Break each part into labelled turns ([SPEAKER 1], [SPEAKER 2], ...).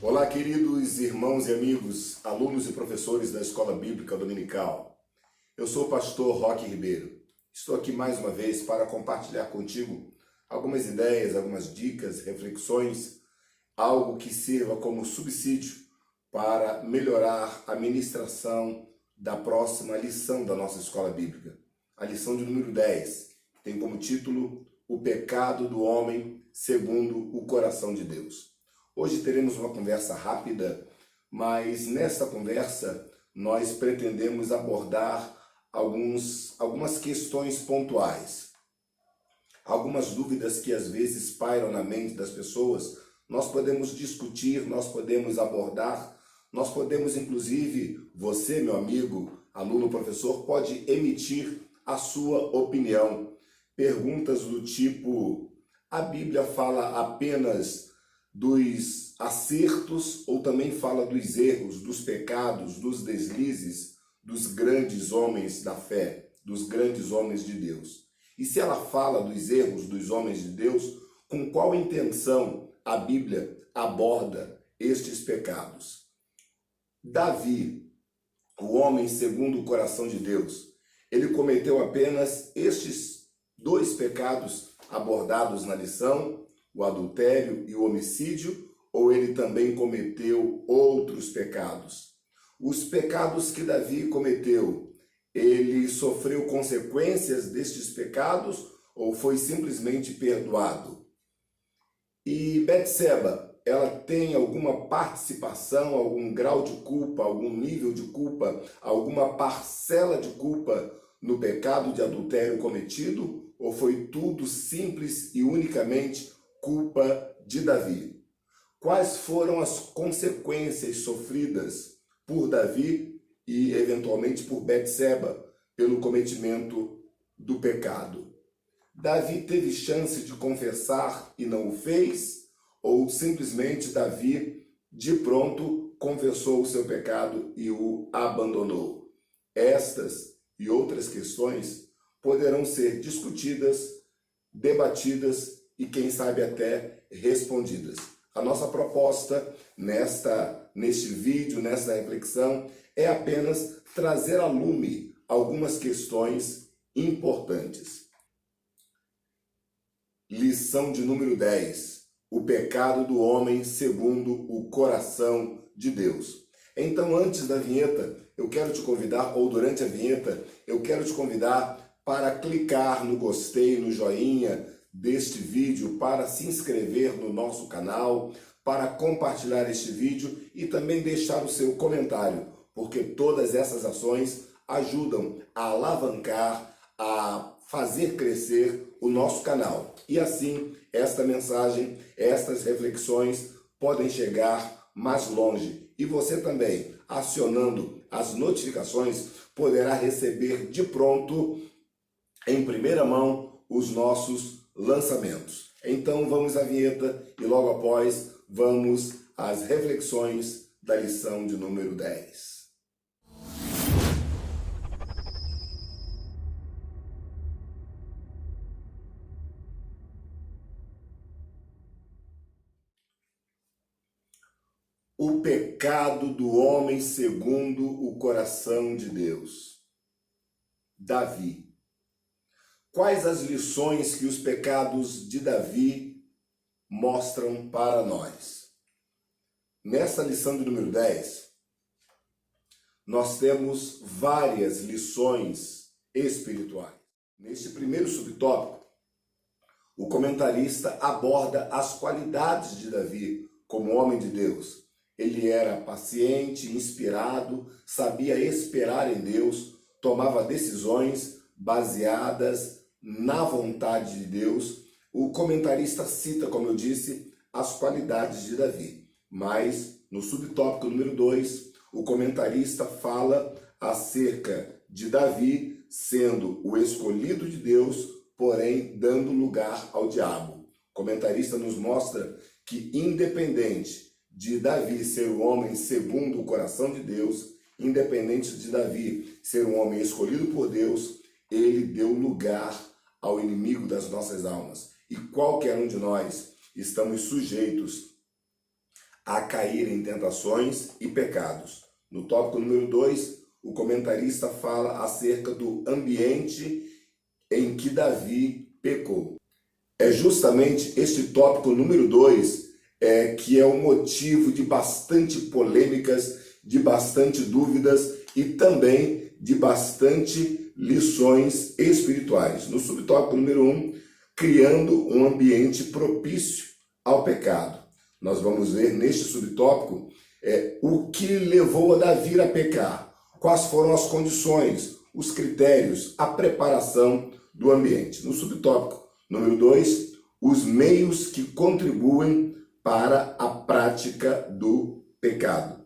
[SPEAKER 1] Olá, queridos irmãos e amigos, alunos e professores da Escola Bíblica Dominical. Eu sou o pastor Roque Ribeiro. Estou aqui mais uma vez para compartilhar contigo algumas ideias, algumas dicas, reflexões, algo que sirva como subsídio para melhorar a ministração da próxima lição da nossa Escola Bíblica. A lição de número 10, que tem como título O Pecado do Homem segundo o Coração de Deus. Hoje teremos uma conversa rápida, mas nesta conversa nós pretendemos abordar algumas questões pontuais. Algumas dúvidas que às vezes pairam na mente das pessoas, nós podemos discutir, nós podemos abordar, nós podemos inclusive, você, meu amigo, aluno, professor, pode emitir a sua opinião. Perguntas do tipo, a Bíblia fala apenas dos acertos ou também fala dos erros, dos pecados, dos deslizes dos grandes homens da fé, dos grandes homens de Deus? E se ela fala dos erros dos homens de Deus, com qual intenção a Bíblia aborda estes pecados? Davi, o homem segundo o coração de Deus, ele cometeu apenas estes dois pecados abordados na lição, o adultério e o homicídio, ou ele também cometeu outros pecados? Os pecados que Davi cometeu, ele sofreu consequências destes pecados ou foi simplesmente perdoado? E Betseba, ela tem alguma participação, algum grau de culpa, algum nível de culpa, alguma parcela de culpa no pecado de adultério cometido? Ou foi tudo simples e unicamente culpa de Davi? Quais foram as consequências sofridas por Davi e eventualmente por Betseba pelo cometimento do pecado? Davi teve chance de confessar e não o fez? Ou simplesmente Davi de pronto confessou o seu pecado e o abandonou? Estas e outras questões poderão ser discutidas, debatidas e quem sabe até respondidas. A nossa proposta neste vídeo, nesta reflexão, é apenas trazer à lume algumas questões importantes. Lição de número 10. O pecado do homem segundo o coração de Deus. Então, antes da vinheta, eu quero te convidar, ou durante a vinheta, eu quero te convidar para clicar no gostei, no joinha deste vídeo, para se inscrever no nosso canal, para compartilhar este vídeo e também deixar o seu comentário, porque todas essas ações ajudam a alavancar, a fazer crescer o nosso canal. E assim, esta mensagem, estas reflexões podem chegar mais longe. E você também, acionando as notificações, poderá receber de pronto, em primeira mão, os nossos lançamentos. Então vamos à vinheta e logo após vamos às reflexões da lição de número 10. O pecado do homem segundo o coração de Deus. Davi. Quais as lições que os pecados de Davi mostram para nós? Nessa lição de número 10, nós temos várias lições espirituais. Neste primeiro subtópico, o comentarista aborda as qualidades de Davi como homem de Deus. Ele era paciente, inspirado, sabia esperar em Deus, tomava decisões baseadas na vontade de Deus. O comentarista cita, como eu disse, as qualidades de Davi. Mas, no subtópico número 2, o comentarista fala acerca de Davi sendo o escolhido de Deus, porém dando lugar ao diabo. O comentarista nos mostra que, independente de Davi ser o homem segundo o coração de Deus, independente de Davi ser um homem escolhido por Deus, ele deu lugar ao inimigo das nossas almas. E qualquer um de nós estamos sujeitos a cair em tentações e pecados. No tópico número 2, o comentarista fala acerca do ambiente em que Davi pecou. É justamente este tópico número 2 que é o motivo de bastante polêmicas, de bastante dúvidas e também de bastante lições espirituais. No subtópico número 1, criando um ambiente propício ao pecado. Nós vamos ver neste subtópico o que levou a Davi a pecar, quais foram as condições, os critérios, a preparação do ambiente. No subtópico número 2, os meios que contribuem para a prática do pecado.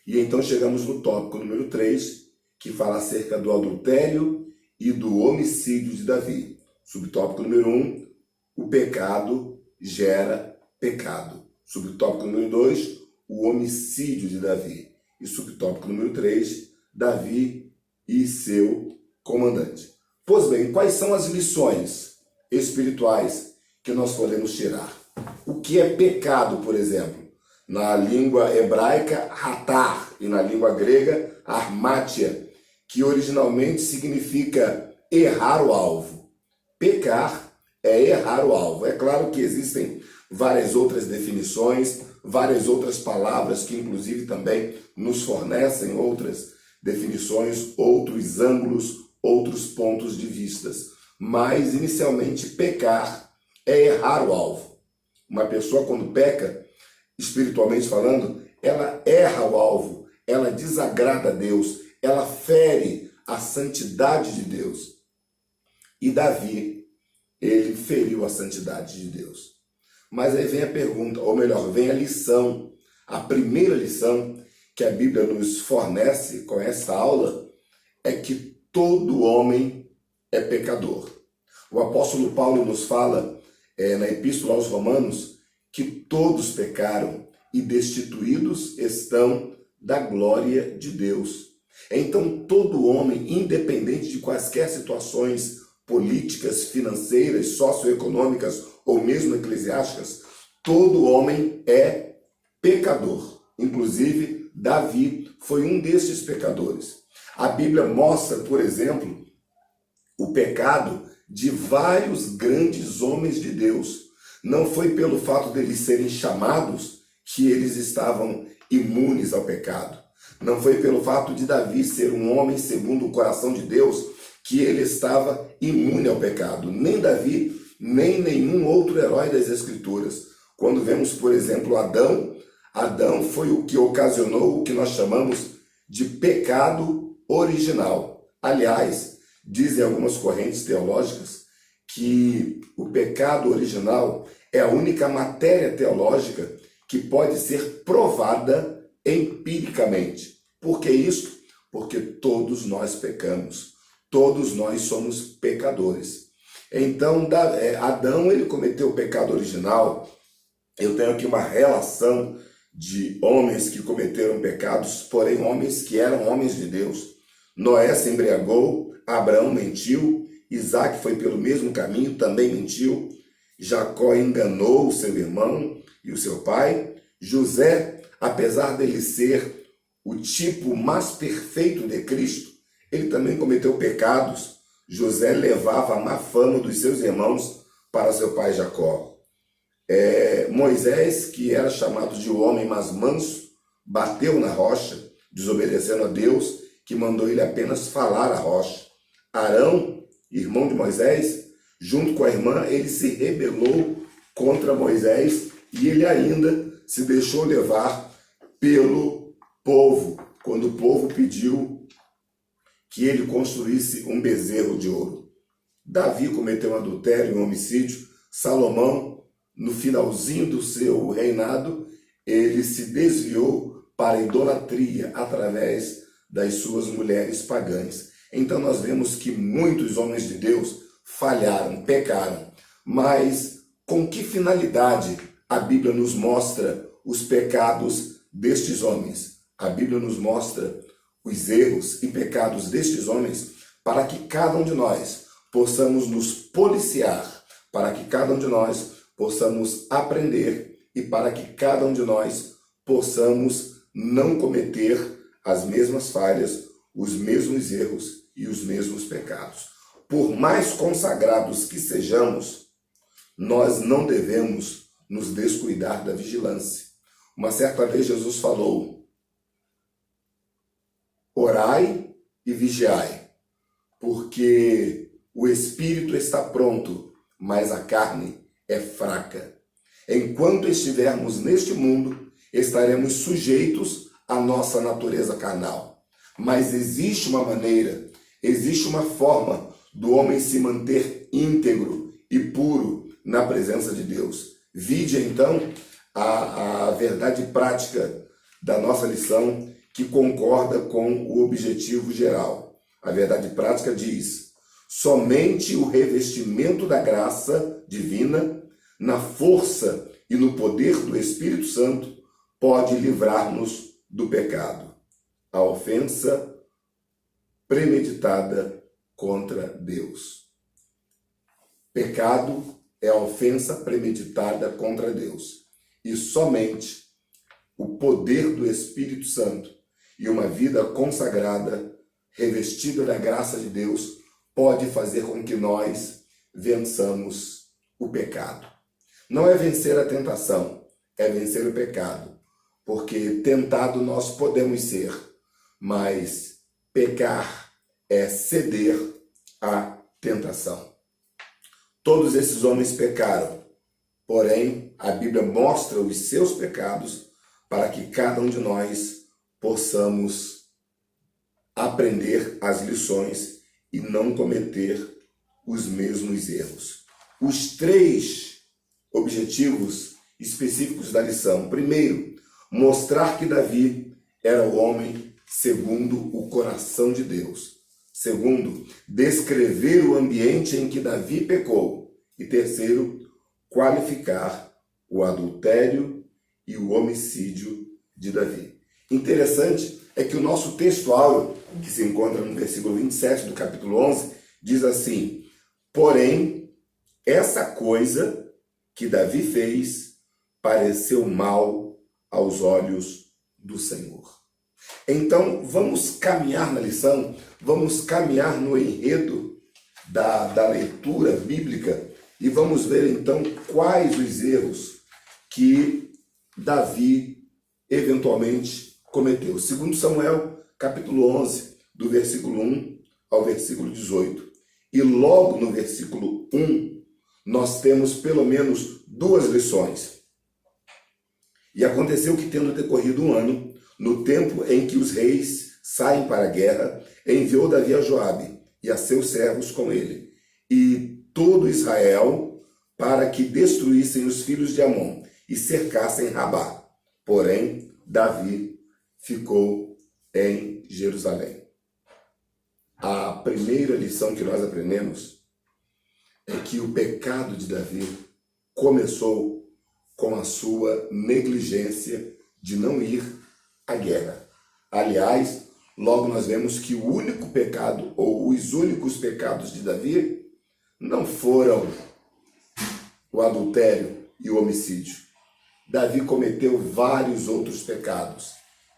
[SPEAKER 1] E então chegamos no tópico número 3, que fala acerca do adultério e do homicídio de Davi. Subtópico número 1, o pecado gera pecado. Subtópico número 2, o homicídio de Davi. E subtópico número 3, Davi e seu comandante. Pois bem, quais são as lições espirituais que nós podemos tirar? O que é pecado, por exemplo? Na língua hebraica, hatar, e na língua grega, armátia, que originalmente significa errar o alvo. Pecar é errar o alvo. É claro que existem várias outras definições, várias outras palavras que inclusive também nos fornecem outras definições, outros ângulos, outros pontos de vistas. Mas, inicialmente, pecar é errar o alvo. Uma pessoa, quando peca, espiritualmente falando, ela erra o alvo, ela desagrada a Deus, ela fere a santidade de Deus. E Davi, ele feriu a santidade de Deus. Mas aí vem a pergunta, ou melhor, vem a lição. A primeira lição que a Bíblia nos fornece com essa aula é que todo homem é pecador. O apóstolo Paulo nos fala na Epístola aos Romanos que todos pecaram e destituídos estão da glória de Deus. Então todo homem, independente de quaisquer situações políticas, financeiras, socioeconômicas ou mesmo eclesiásticas, todo homem é pecador. Inclusive, Davi foi um desses pecadores. A Bíblia mostra, por exemplo, o pecado de vários grandes homens de Deus. Não foi pelo fato deles serem chamados que eles estavam imunes ao pecado. Não foi pelo fato de Davi ser um homem segundo o coração de Deus que ele estava imune ao pecado. Nem Davi, nem nenhum outro herói das Escrituras. Quando vemos, por exemplo, Adão foi o que ocasionou o que nós chamamos de pecado original. Aliás, dizem algumas correntes teológicas que o pecado original é a única matéria teológica que pode ser provada empiricamente. Por que isso? Porque todos nós pecamos. Todos nós somos pecadores. Então, Adão, ele cometeu o pecado original. Eu tenho aqui uma relação de homens que cometeram pecados, porém homens que eram homens de Deus. Noé se embriagou, Abraão mentiu, Isaac foi pelo mesmo caminho, também mentiu. Jacó enganou o seu irmão e o seu pai. José, apesar dele ser o tipo mais perfeito de Cristo, ele também cometeu pecados. José levava a má fama dos seus irmãos para seu pai Jacó. Moisés, que era chamado de o homem mais manso, bateu na rocha, desobedecendo a Deus, que mandou ele apenas falar a rocha. Arão, irmão de Moisés, junto com a irmã, ele se rebelou contra Moisés e ele ainda se deixou levar pelo povo, quando o povo pediu que ele construísse um bezerro de ouro. Davi cometeu um adultério e um homicídio. Salomão, no finalzinho do seu reinado, ele se desviou para a idolatria através das suas mulheres pagãs. Então nós vemos que muitos homens de Deus falharam, pecaram. Mas com que finalidade a Bíblia nos mostra os pecados destes homens? A Bíblia nos mostra os erros e pecados destes homens para que cada um de nós possamos nos policiar, para que cada um de nós possamos aprender e para que cada um de nós possamos não cometer as mesmas falhas, os mesmos erros e os mesmos pecados. Por mais consagrados que sejamos, nós não devemos nos descuidar da vigilância. Uma certa vez Jesus falou: orai e vigiai, porque o espírito está pronto, mas a carne é fraca. Enquanto estivermos neste mundo, estaremos sujeitos à nossa natureza carnal. Mas existe uma maneira, existe uma forma do homem se manter íntegro e puro na presença de Deus. Vide então a verdade prática da nossa lição, que concorda com o objetivo geral. A verdade prática diz: somente o revestimento da graça divina, na força e no poder do Espírito Santo, pode livrar-nos do pecado, a ofensa premeditada contra Deus. Pecado é a ofensa premeditada contra Deus. E somente o poder do Espírito Santo e uma vida consagrada, revestida da graça de Deus, pode fazer com que nós vençamos o pecado. Não é vencer a tentação, é vencer o pecado. Porque tentado nós podemos ser, mas pecar é ceder à tentação. Todos esses homens pecaram, porém a Bíblia mostra os seus pecados para que cada um de nós possamos aprender as lições e não cometer os mesmos erros. Os 3 objetivos específicos da lição. Primeiro, mostrar que Davi era o homem segundo o coração de Deus. Segundo, descrever o ambiente em que Davi pecou. E terceiro, qualificar o adultério e o homicídio de Davi. Interessante é que o nosso texto áureo, que se encontra no versículo 27 do capítulo 11, diz assim: porém, essa coisa que Davi fez pareceu mal aos olhos do Senhor. Então, vamos caminhar na lição, vamos caminhar no enredo da leitura bíblica e vamos ver então quais os erros que Davi eventualmente cometeu. Segundo Samuel, capítulo 11, do versículo 1 ao versículo 18. E logo no versículo 1, nós temos pelo menos 2 lições. E aconteceu que, tendo decorrido 1 ano, no tempo em que os reis saem para a guerra, enviou Davi a Joabe e a seus servos com ele, e todo Israel, para que destruíssem os filhos de Amon e cercassem Rabá. Porém, Davi ficou em Jerusalém. A primeira lição que nós aprendemos é que o pecado de Davi começou com a sua negligência de não ir à guerra. Aliás, logo nós vemos que o único pecado, ou os únicos pecados de Davi, não foram o adultério e o homicídio. Davi cometeu vários outros pecados,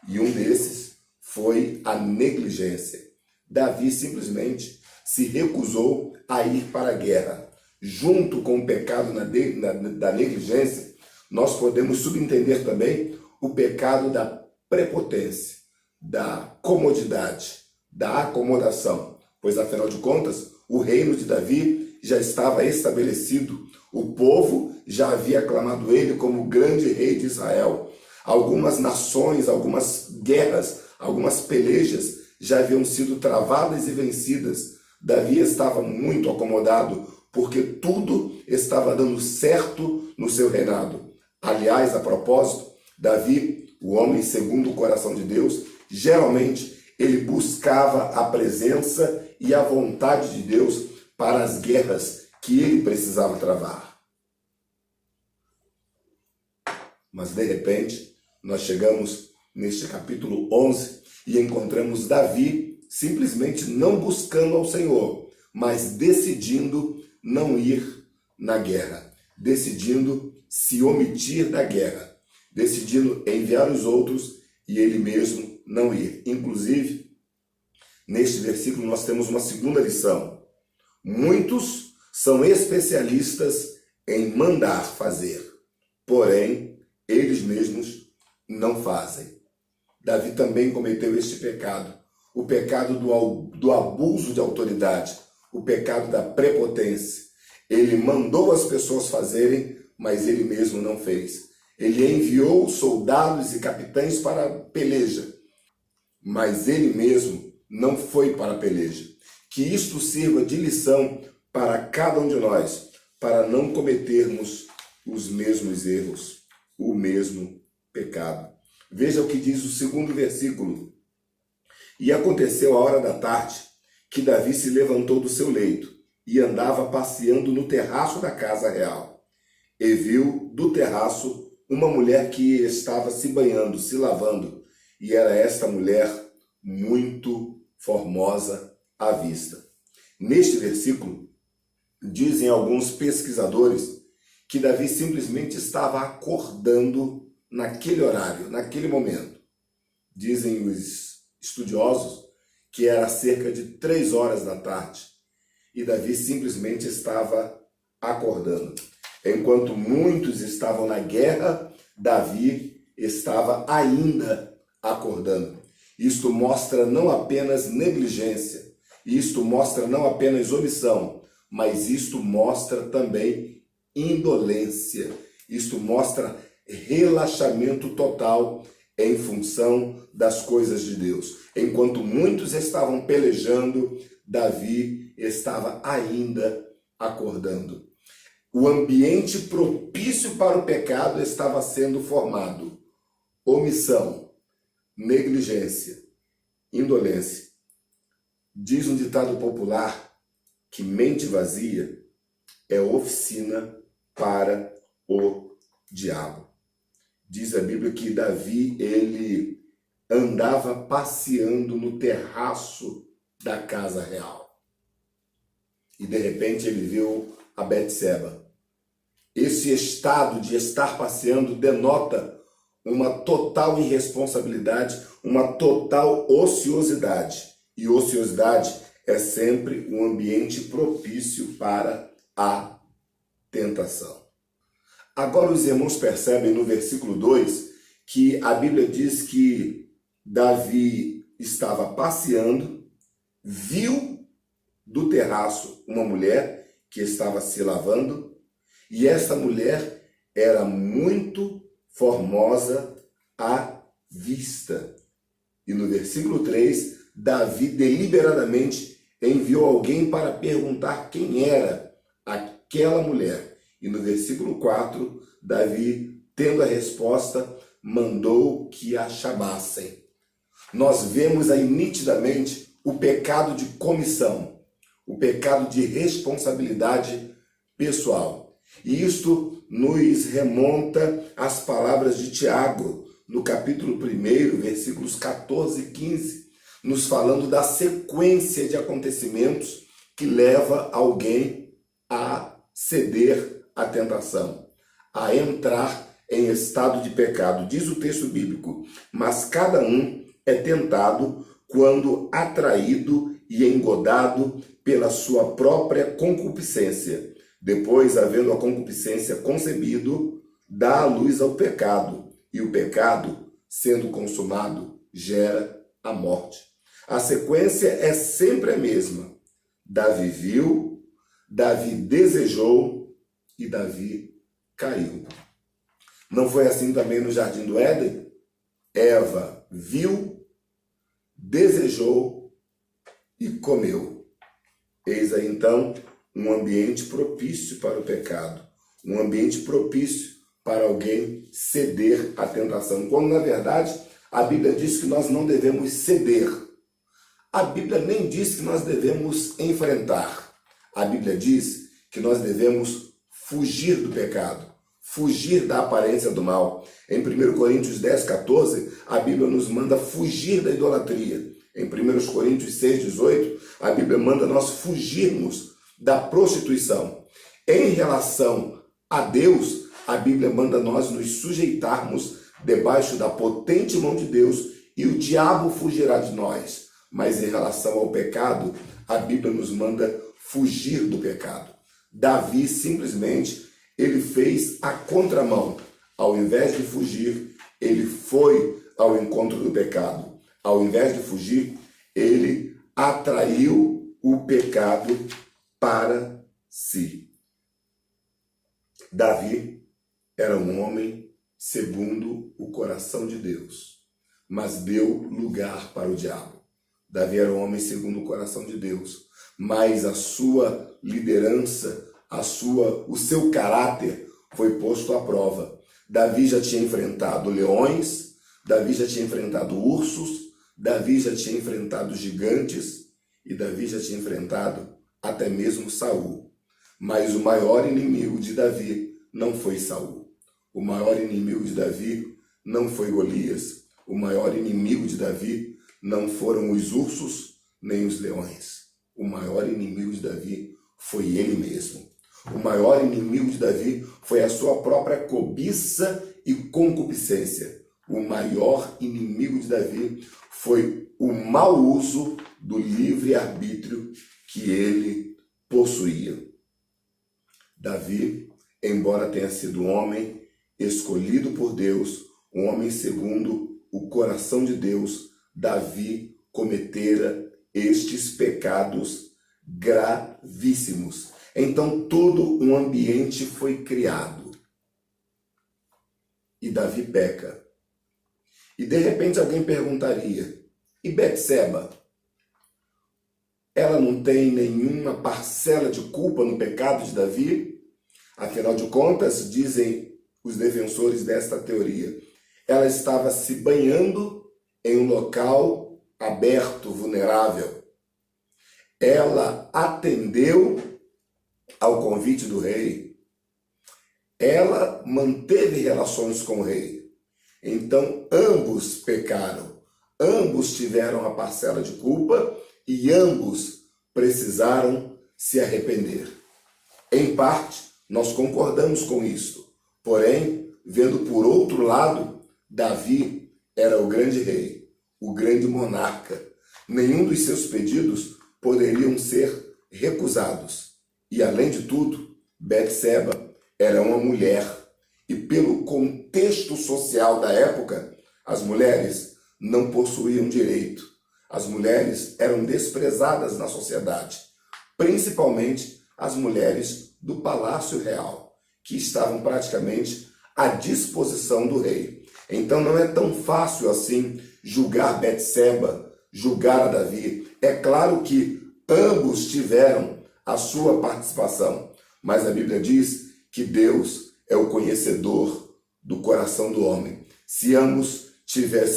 [SPEAKER 1] e um desses foi a negligência. Davi simplesmente se recusou a ir para a guerra. Junto com o pecado da negligência, nós podemos subentender também o pecado da prepotência, da comodidade, da acomodação, pois afinal de contas, o reino de Davi já estava estabelecido, o povo já havia aclamado ele como grande rei de Israel. Algumas nações, algumas guerras, algumas pelejas já haviam sido travadas e vencidas. Davi estava muito acomodado, porque tudo estava dando certo no seu reinado. Aliás, a propósito, Davi, o homem segundo o coração de Deus, geralmente ele buscava a presença e a vontade de Deus para as guerras que ele precisava travar. Mas de repente, nós chegamos neste capítulo 11 e encontramos Davi simplesmente não buscando ao Senhor, mas decidindo não ir na guerra, decidindo se omitir da guerra, decidindo enviar os outros e ele mesmo não ir. Inclusive, neste versículo nós temos uma segunda lição. Muitos são especialistas em mandar fazer, porém, eles mesmos não fazem. Davi também cometeu este pecado, o pecado do abuso de autoridade, o pecado da prepotência. Ele mandou as pessoas fazerem, mas ele mesmo não fez. Ele enviou soldados e capitães para a peleja, mas ele mesmo não foi para a peleja. Que isto sirva de lição para cada um de nós, para não cometermos os mesmos erros, o mesmo pecado. Veja o que diz o segundo versículo. E aconteceu a hora da tarde, que Davi se levantou do seu leito e andava passeando no terraço da casa real. E viu do terraço uma mulher que estava se banhando, se lavando, e era esta mulher muito formosa à vista. Neste versículo, dizem alguns pesquisadores que Davi simplesmente estava acordando naquele horário, naquele momento. Dizem os estudiosos que era cerca de 3 horas da tarde e Davi simplesmente estava acordando. Enquanto muitos estavam na guerra, Davi estava ainda acordando. Isto mostra não apenas negligência, isto mostra não apenas omissão, mas isto mostra também indolência, isto mostra relaxamento total em função das coisas de Deus. Enquanto muitos estavam pelejando, Davi estava ainda acordando. O ambiente propício para o pecado estava sendo formado. Omissão, negligência, indolência. Diz um ditado popular que mente vazia é oficina para o diabo. Diz a Bíblia que Davi, ele andava passeando no terraço da casa real. E de repente ele viu a Betseba. Esse estado de estar passeando denota uma total irresponsabilidade, uma total ociosidade. E ociosidade é sempre um ambiente propício para a tentação. Agora os irmãos percebem no versículo 2 que a Bíblia diz que Davi estava passeando, viu do terraço uma mulher que estava se lavando, e esta mulher era muito formosa à vista. E no versículo 3, Davi deliberadamente enviou alguém para perguntar quem era aquela mulher. E no versículo 4, Davi, tendo a resposta, mandou que a chamassem. Nós vemos aí nitidamente o pecado de comissão, o pecado de responsabilidade pessoal. E isto nos remonta às palavras de Tiago, no capítulo 1, versículos 14 e 15, nos falando da sequência de acontecimentos que leva alguém a ceder à tentação, a entrar em estado de pecado. Diz o texto bíblico: mas cada um é tentado quando atraído e engodado pela sua própria concupiscência. Depois, havendo a concupiscência concebido, dá a luz ao pecado, e o pecado, sendo consumado, gera a morte. A sequência é sempre a mesma. Davi viu, Davi desejou e Davi caiu. Não foi assim também no Jardim do Éden? Eva viu, desejou e comeu. Eis aí então um ambiente propício para o pecado, um ambiente propício para alguém ceder à tentação, quando na verdade a Bíblia diz que nós não devemos ceder. A Bíblia nem diz que nós devemos enfrentar. A Bíblia diz que nós devemos fugir do pecado, fugir da aparência do mal. Em 1 Coríntios 10, 14, a Bíblia nos manda fugir da idolatria. Em 1 Coríntios 6, 18, a Bíblia manda nós fugirmos da prostituição. Em relação a Deus, a Bíblia manda nós nos sujeitarmos debaixo da potente mão de Deus e o diabo fugirá de nós. Mas em relação ao pecado, a Bíblia nos manda fugir do pecado. Davi simplesmente, ele fez a contramão. Ao invés de fugir, ele foi ao encontro do pecado. Ao invés de fugir, ele atraiu o pecado para si. Davi era um homem segundo o coração de Deus, mas deu lugar para o diabo. Davi era um homem segundo o coração de Deus, mas a sua liderança, o seu caráter foi posto à prova. Davi já tinha enfrentado leões, Davi já tinha enfrentado ursos, Davi já tinha enfrentado gigantes e Davi já tinha enfrentado até mesmo Saul. Mas o maior inimigo de Davi não foi Saul. O maior inimigo de Davi não foi Golias. O maior inimigo de Davi não foram os ursos nem os leões. O maior inimigo de Davi foi ele mesmo. O maior inimigo de Davi foi a sua própria cobiça e concupiscência. O maior inimigo de Davi foi o mau uso do livre-arbítrio que ele possuía. Davi, embora tenha sido um homem escolhido por Deus, um homem segundo o coração de Deus, Davi cometera estes pecados gravíssimos. Então todo um ambiente foi criado. E Davi peca. E de repente alguém perguntaria, e Betseba? Ela não tem nenhuma parcela de culpa no pecado de Davi? Afinal de contas, dizem os defensores desta teoria, ela estava se banhando em um local aberto, vulnerável. Ela atendeu ao convite do rei. Ela manteve relações com o rei. Então, ambos pecaram. Ambos tiveram a parcela de culpa e ambos precisaram se arrepender. Em parte, nós concordamos com isso. Porém, vendo por outro lado, Davi era o grande rei, o grande monarca. Nenhum dos seus pedidos poderiam ser recusados. E, além de tudo, Betseba era uma mulher. E pelo contexto social da época, as mulheres não possuíam direito. As mulheres eram desprezadas na sociedade, principalmente as mulheres do Palácio Real, que estavam praticamente à disposição do rei. Então não é tão fácil assim julgar Betseba, julgar a Davi. É claro que ambos tiveram a sua participação, mas a Bíblia diz que Deus é o conhecedor do coração do homem. Se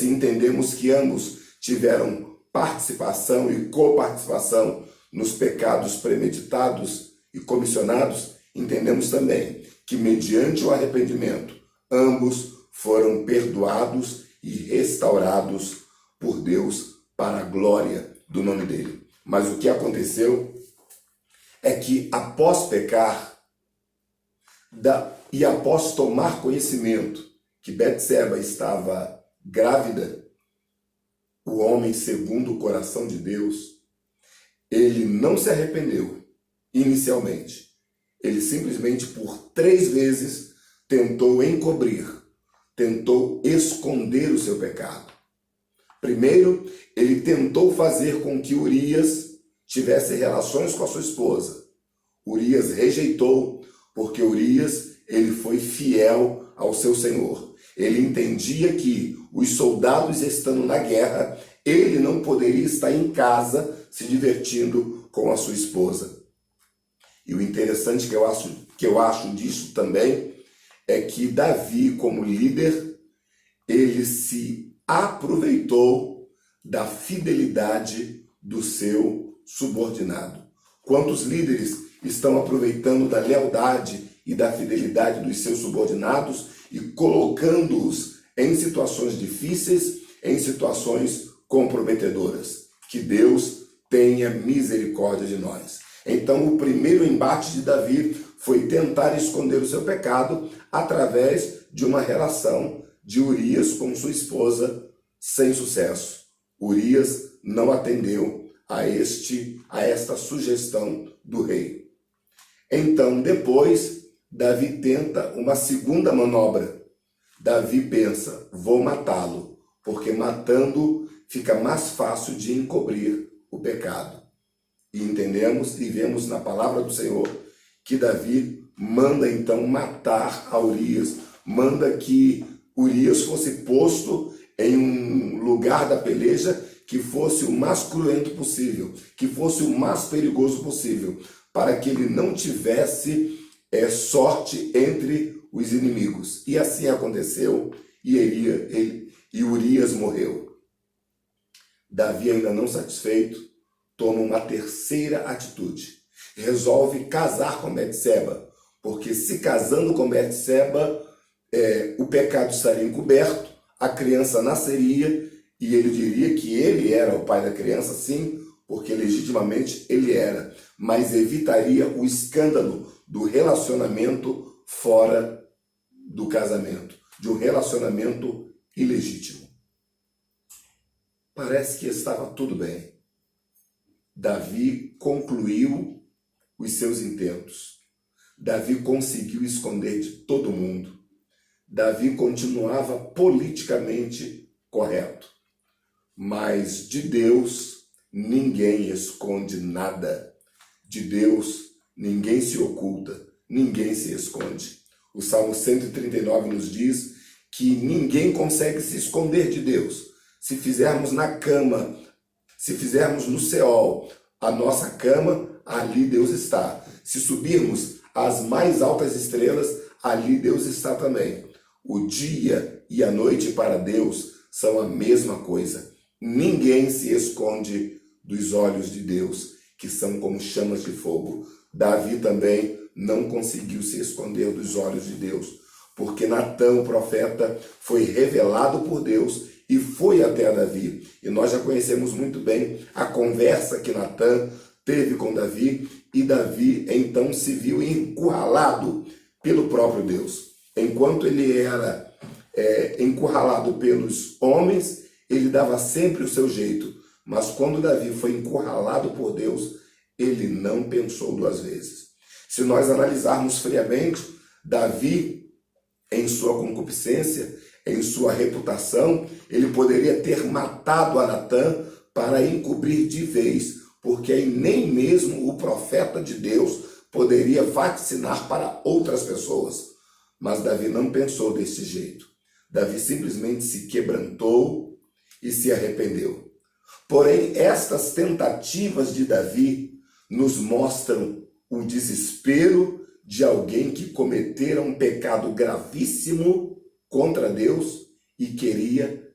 [SPEAKER 1] entendemos que ambos tiveram participação e coparticipação nos pecados premeditados e comissionados, entendemos também que, mediante o arrependimento, ambos foram perdoados e restaurados por Deus para a glória do nome dele. Mas o que aconteceu é que, após pecar e após tomar conhecimento que Betseba estava grávida, o homem segundo o coração de Deus, ele não se arrependeu inicialmente. Ele simplesmente por 3 vezes tentou encobrir, tentou esconder o seu pecado. Primeiro, ele tentou fazer com que Urias tivesse relações com a sua esposa. Urias rejeitou, porque Urias ele foi fiel ao seu Senhor. Ele entendia que os soldados estando na guerra, ele não poderia estar em casa se divertindo com a sua esposa. E o interessante que eu acho disso também é que Davi, como líder, ele se aproveitou da fidelidade do seu subordinado. Quantos líderes estão aproveitando da lealdade e da fidelidade dos seus subordinados e colocando-os em situações difíceis, em situações comprometedoras? Que Deus tenha misericórdia de nós. Então, o primeiro embate de Davi foi tentar esconder o seu pecado através de uma relação de Urias com sua esposa sem sucesso. Urias não atendeu a esta sugestão do rei. Então, depois, Davi tenta uma segunda manobra. Davi pensa, vou matá-lo, porque matando fica mais fácil de encobrir o pecado. E entendemos e vemos na palavra do Senhor que Davi manda então matar a Urias, manda que Urias fosse posto em um lugar da peleja que fosse o mais cruento possível, que fosse o mais perigoso possível, para que ele não tivesse sorte entre os inimigos. E assim aconteceu, e Urias morreu. Davi, ainda não satisfeito, toma uma terceira atitude. Resolve casar com Betseba, porque se casando com Betseba, o pecado estaria encoberto, a criança nasceria e ele diria que ele era o pai da criança, sim, porque legitimamente ele era, mas evitaria o escândalo do relacionamento fora do casamento, de um relacionamento ilegítimo. Parece que estava tudo bem. Davi concluiu os seus intentos. Davi conseguiu esconder de todo mundo. Davi continuava politicamente correto. Mas de Deus ninguém esconde nada. De Deus ninguém se oculta, ninguém se esconde. O Salmo 139 nos diz que ninguém consegue se esconder de Deus. Se fizermos na cama, se fizermos no Seol a nossa cama, ali Deus está. Se subirmos às mais altas estrelas, ali Deus está também. O dia e a noite para Deus são a mesma coisa. Ninguém se esconde dos olhos de Deus, que são como chamas de fogo. Davi também não conseguiu se esconder dos olhos de Deus, porque Natã, o profeta, foi revelado por Deus e foi até Davi. E nós já conhecemos muito bem a conversa que Natã teve com Davi, e Davi então se viu encurralado pelo próprio Deus. Enquanto ele era encurralado pelos homens, ele dava sempre o seu jeito. Mas quando Davi foi encurralado por Deus, ele não pensou duas vezes. Se nós analisarmos friamente, Davi, em sua concupiscência, em sua reputação, ele poderia ter matado a Natã para encobrir de vez, porque aí nem mesmo o profeta de Deus poderia vaticinar para outras pessoas. Mas Davi não pensou desse jeito. Davi simplesmente se quebrantou e se arrependeu. Porém, estas tentativas de Davi nos mostram o desespero de alguém que cometera um pecado gravíssimo contra Deus e queria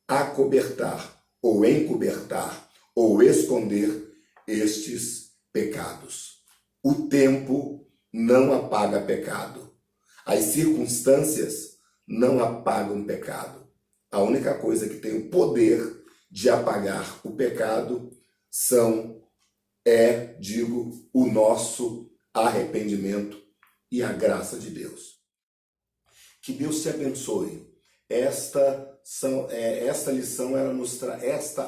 [SPEAKER 1] acobertar, ou encobertar, ou esconder estes pecados. O tempo não apaga pecado. As circunstâncias não apagam pecado. A única coisa que tem o poder de apagar o pecado o nosso arrependimento e a graça de Deus. Que Deus te abençoe. Esta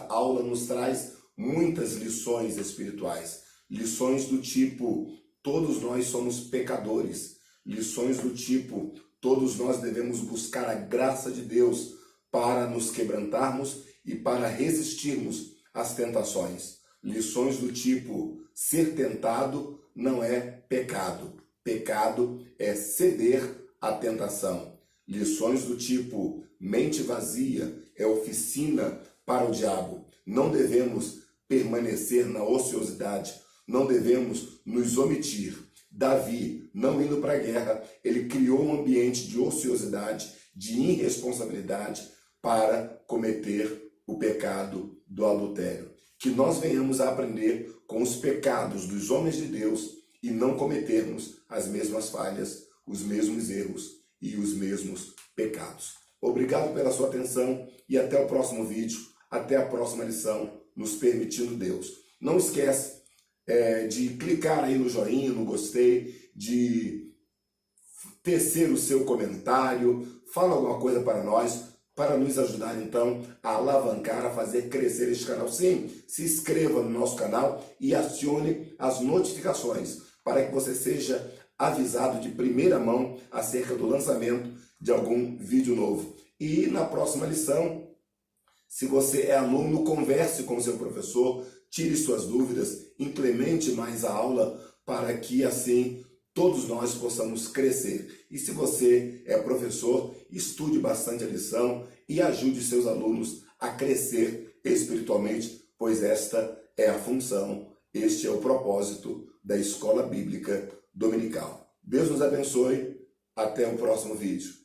[SPEAKER 1] aula nos traz muitas lições espirituais. Lições do tipo, todos nós somos pecadores. Lições do tipo, todos nós devemos buscar a graça de Deus para nos quebrantarmos e para resistirmos às tentações. Lições do tipo, ser tentado não é pecado. Pecado é ceder à tentação. Lições do tipo, mente vazia é oficina para o diabo. Não devemos permanecer na ociosidade. Não devemos nos omitir. Davi, não indo para a guerra, ele criou um ambiente de ociosidade, de irresponsabilidade para cometer o pecado do adultério. Que nós venhamos a aprender com os pecados dos homens de Deus e não cometermos as mesmas falhas, os mesmos erros e os mesmos pecados. Obrigado pela sua atenção e até o próximo vídeo, até a próxima lição, nos permitindo Deus. Não esquece, de clicar aí no joinha, no gostei, de tecer o seu comentário, fala alguma coisa para nós, para nos ajudar então a alavancar, a fazer crescer este canal. Sim, se inscreva no nosso canal e acione as notificações para que você seja avisado de primeira mão acerca do lançamento de algum vídeo novo. E na próxima lição, se você é aluno, converse com o seu professor, tire suas dúvidas, implemente mais a aula para que assim todos nós possamos crescer. E se você é professor, estude bastante a lição e ajude seus alunos a crescer espiritualmente, pois esta é a função, este é o propósito da Escola Bíblica Dominical. Deus nos abençoe, até o próximo vídeo.